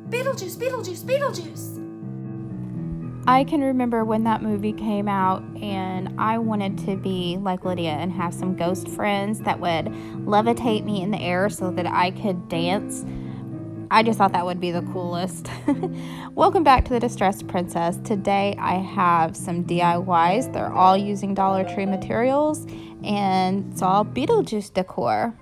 Beetlejuice, Beetlejuice, Beetlejuice! I can remember when that movie came out and I wanted to be like Lydia and have some ghost friends that would levitate me in the air so that I could dance. I just thought that would be the coolest. Welcome back to the Distressed Princess. Today I have some DIYs. They're all using Dollar Tree materials and it's all Beetlejuice decor.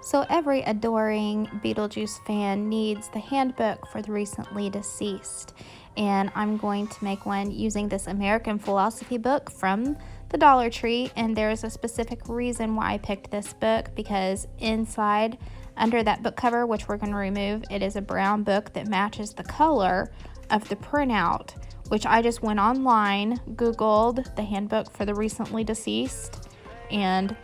So every adoring Beetlejuice fan needs the Handbook for the Recently Deceased. And I'm going to make one using this American philosophy book from the Dollar Tree. And there's a specific reason why I picked this book, because inside, under that book cover, which we're going to remove, it is a brown book that matches the color of the printout, which I just went online, Googled the Handbook for the Recently Deceased, and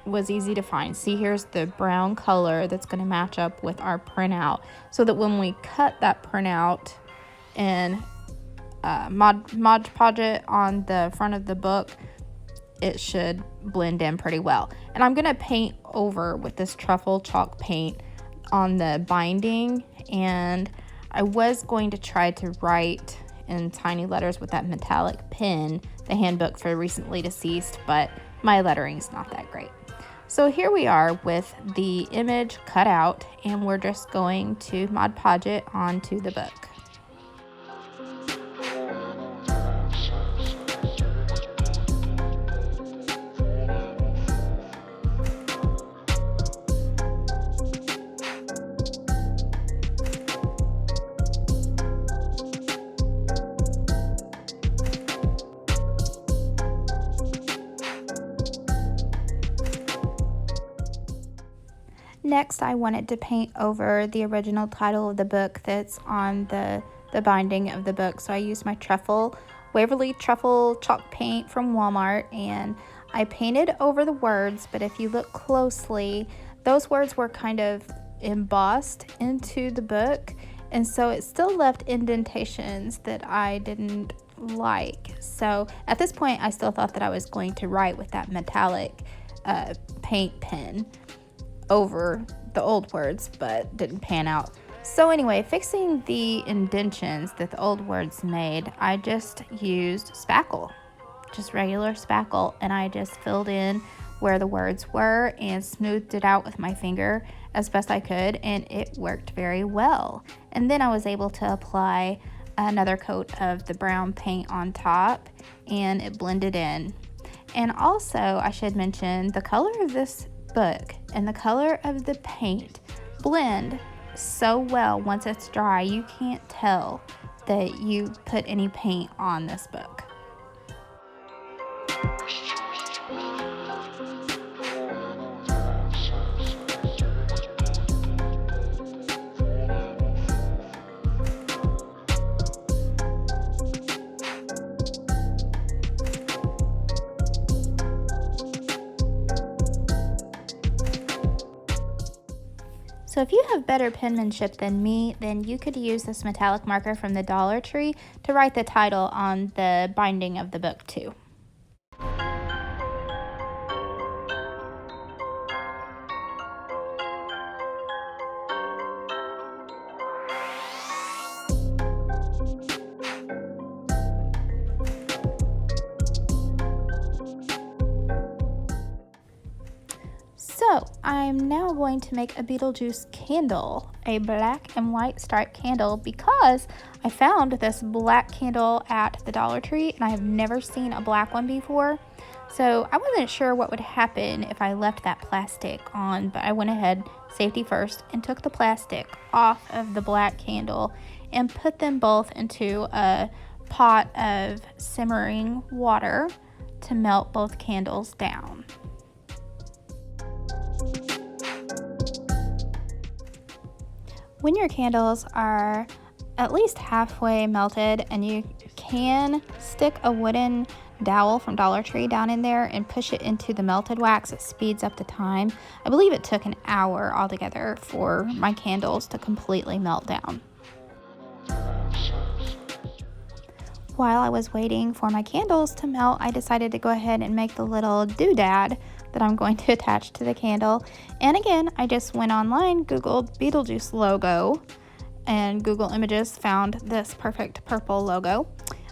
was easy to find. See, here's the brown color that's going to match up with our printout, so that when we cut that printout and Mod Podge it on the front of the book, it should blend in pretty well. And I'm going to paint over with this truffle chalk paint on the binding, and I was going to try to write in tiny letters with that metallic pen, the Handbook for Recently Deceased, but my lettering's not that great. So here we are with the image cut out, and we're just going to Mod Podge it onto the book. Next, I wanted to paint over the original title of the book that's on the binding of the book. So I used my Waverly Truffle chalk paint from Walmart, and I painted over the words, but if you look closely, those words were kind of embossed into the book, and so it still left indentations that I didn't like. So at this point, I still thought that I was going to write with that metallic paint pen over the old words, but didn't pan out. So anyway, fixing the indentions that the old words made, I just used spackle, just regular spackle, and I just filled in where the words were and smoothed it out with my finger as best I could, and it worked very well. And then I was able to apply another coat of the brown paint on top, and it blended in. And also, I should mention, the color of this book and the color of the paint blend so well. Once it's dry, you can't tell that you put any paint on this book. So if you have better penmanship than me, then you could use this metallic marker from the Dollar Tree to write the title on the binding of the book too. So I'm now going to make a Beetlejuice candle, a black and white striped candle, because I found this black candle at the Dollar Tree and I have never seen a black one before. So I wasn't sure what would happen if I left that plastic on, but I went ahead, safety first, and took the plastic off of the black candle and put them both into a pot of simmering water to melt both candles down. When your candles are at least halfway melted, and you can stick a wooden dowel from Dollar Tree down in there and push it into the melted wax, it speeds up the time. I believe it took an hour altogether for my candles to completely melt down. While I was waiting for my candles to melt, I decided to go ahead and make the little doodad that I'm going to attach to the candle. And again, I just went online, Googled Beetlejuice logo, and Google Images found this perfect purple logo.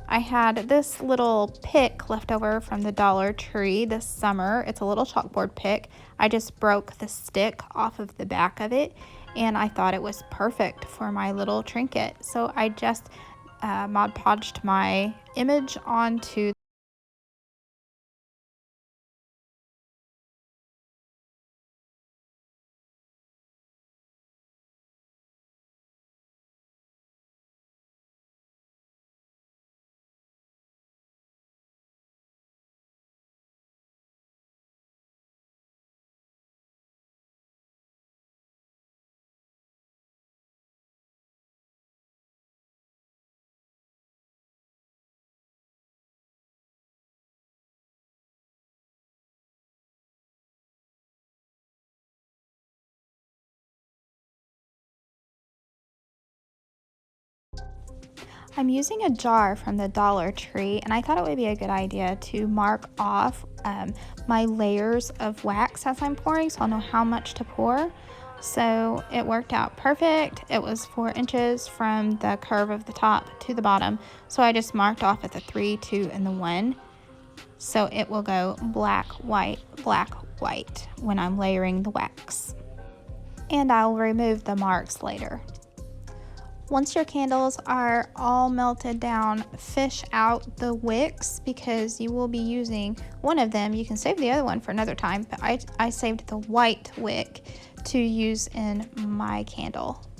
I had this little pick left over from the Dollar Tree this summer. It's a little chalkboard pick. I just broke the stick off of the back of it, and I thought it was perfect for my little trinket. So I just Mod Podged my image onto. I'm using a jar from the Dollar Tree, and I thought it would be a good idea to mark off my layers of wax as I'm pouring, so I'll know how much to pour. So it worked out perfect. It was 4 inches from the curve of the top to the bottom, so I just marked off at the 3, 2, and the 1. So it will go black, white, when I'm layering the wax. And I'll remove the marks later. Once your candles are all melted down, fish out the wicks because you will be using one of them. You can save the other one for another time, but I saved the white wick to use in my candle.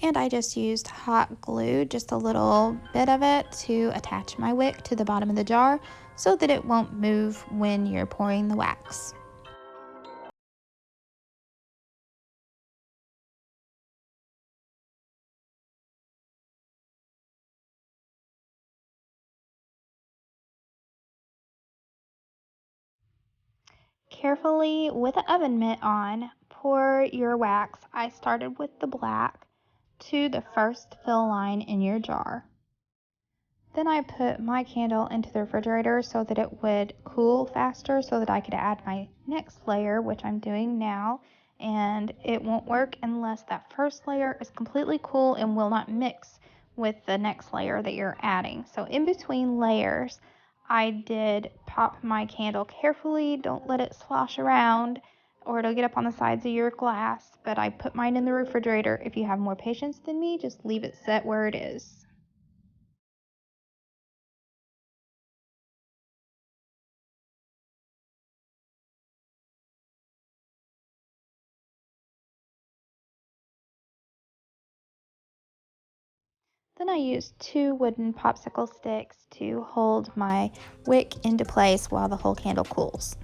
And I just used hot glue, just a little bit of it, to attach my wick to the bottom of the jar so that it won't move when you're pouring the wax. Carefully, with the oven mitt on, pour your wax. I started with the black to the first fill line in your jar. Then I put my candle into the refrigerator so that it would cool faster so that I could add my next layer, which I'm doing now, and it won't work unless that first layer is completely cool and will not mix with the next layer that you're adding. So in between layers, I did pop my candle carefully. Don't let it slosh around or it'll get up on the sides of your glass, but I put mine in the refrigerator. If you have more patience than me, just leave it set where it is. Then I used 2 wooden popsicle sticks to hold my wick into place while the whole candle cools.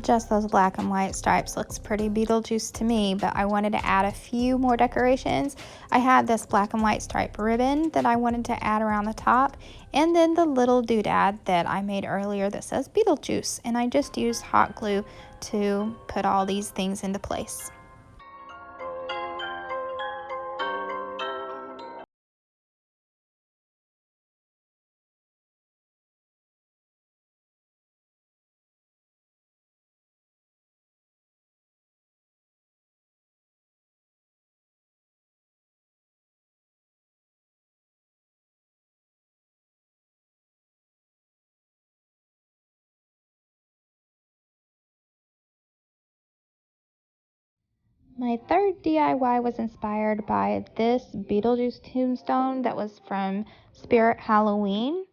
Just those black and white stripes looks pretty Beetlejuice to me, but I wanted to add a few more decorations. I had this black and white stripe ribbon that I wanted to add around the top, and then the little doodad that I made earlier that says Beetlejuice, and I just used hot glue to put all these things into place. My third DIY was inspired by this Beetlejuice tombstone that was from Spirit Halloween,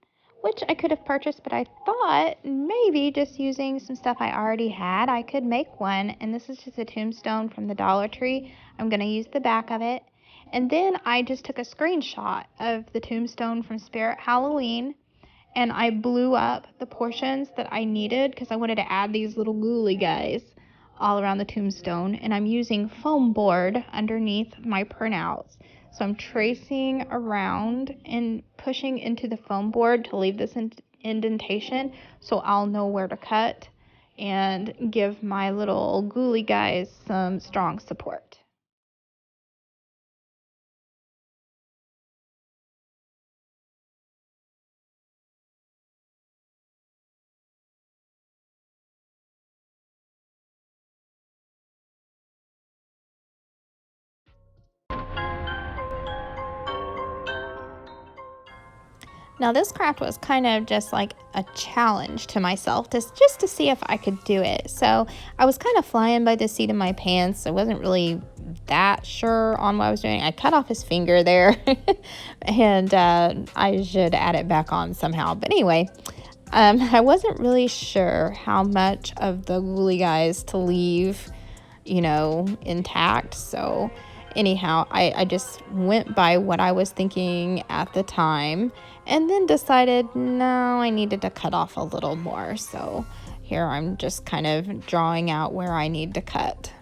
which I could have purchased, but I thought maybe just using some stuff I already had, I could make one. And this is just a tombstone from the Dollar Tree. I'm going to use the back of it. And then I just took a screenshot of the tombstone from Spirit Halloween, and I blew up the portions that I needed because I wanted to add these little ghouly guys all around the tombstone, and I'm using foam board underneath my printouts. So I'm tracing around and pushing into the foam board to leave this indentation so I'll know where to cut and give my little ghouly guys some strong support. Now this craft was kind of just like a challenge to myself, just to see if I could do it. So I was kind of flying by the seat of my pants. I wasn't really that sure on what I was doing. I cut off his finger there and I should add it back on somehow. But anyway, I wasn't really sure how much of the googly guys to leave, intact. So anyhow, I just went by what I was thinking at the time and then decided, no, I needed to cut off a little more. So here I'm just kind of drawing out where I need to cut.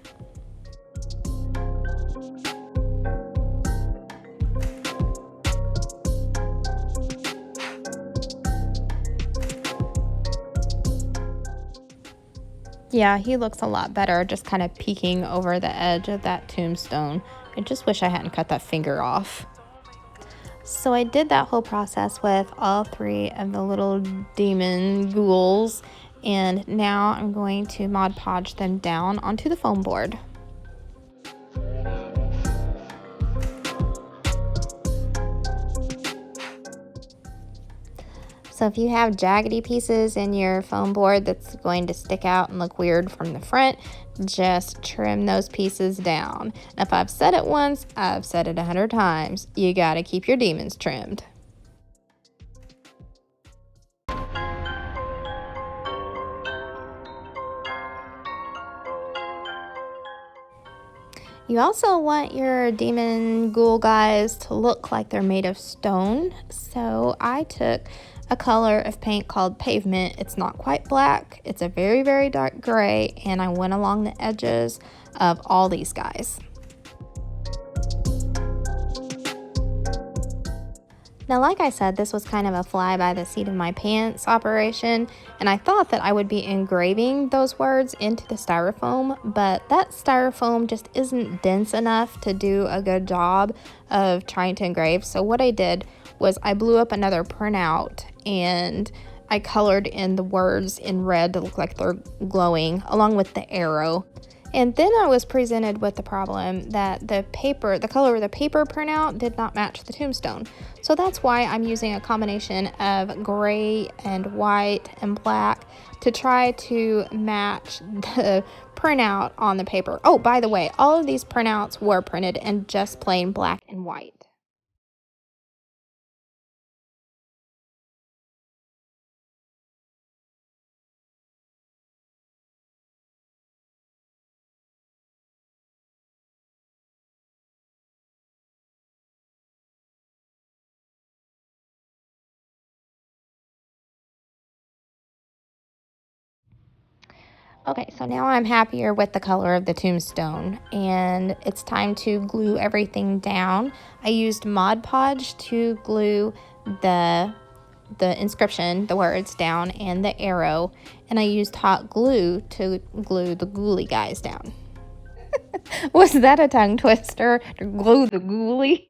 Yeah, he looks a lot better just kind of peeking over the edge of that tombstone. I just wish I hadn't cut that finger off. So I did that whole process with all 3 of the little demon ghouls, and now I'm going to Mod Podge them down onto the foam board. So if you have jaggedy pieces in your foam board that's going to stick out and look weird from the front, just trim those pieces down. And if I've said it once, I've said it 100 times. You gotta keep your demons trimmed. You also want your demon ghoul guys to look like they're made of stone. So I took a color of paint called Pavement. It's not quite black. It's a very, very dark gray. And I went along the edges of all these guys. Now, like I said, this was kind of a fly by the seat of my pants operation, and I thought that I would be engraving those words into the styrofoam, but that styrofoam just isn't dense enough to do a good job of trying to engrave. So what I did was I blew up another printout and I colored in the words in red to look like they're glowing, along with the arrow. And then I was presented with the problem that the color of the paper printout did not match the tombstone. So that's why I'm using a combination of gray and white and black to try to match the printout on the paper. Oh, by the way, all of these printouts were printed in just plain black and white. Okay, so now I'm happier with the color of the tombstone, and it's time to glue everything down. I used Mod Podge to glue the inscription, the words down, and the arrow, and I used hot glue to glue the ghouly guys down. Was that a tongue twister? To glue the ghouly?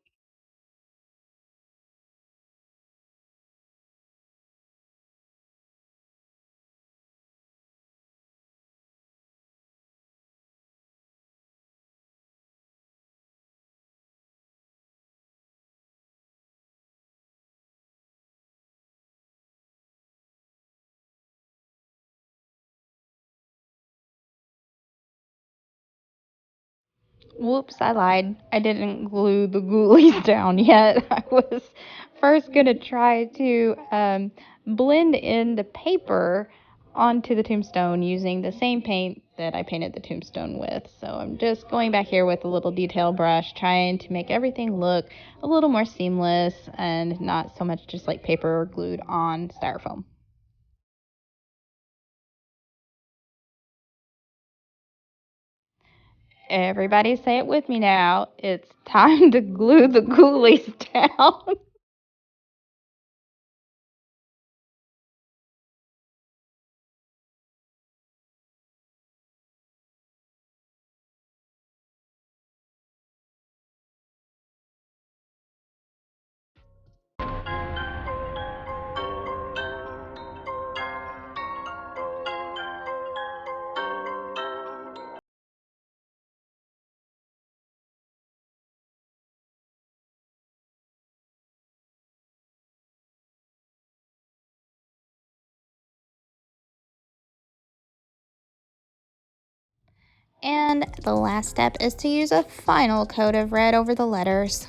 Whoops, I lied. I didn't glue the ghoulies down yet. I was first going to try to blend in the paper onto the tombstone using the same paint that I painted the tombstone with. So I'm just going back here with a little detail brush, trying to make everything look a little more seamless and not so much just like paper glued on styrofoam. Everybody say it with me now. It's time to glue the ghoulies down. And the last step is to use a final coat of red over the letters.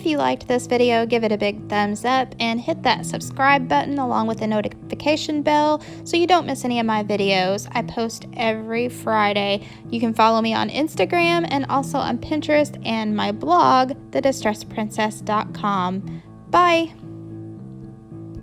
If you liked this video, give it a big thumbs up and hit that subscribe button along with the notification bell so you don't miss any of my videos. I post every Friday. You can follow me on Instagram and also on Pinterest and my blog, thedistressedprincess.com. Bye!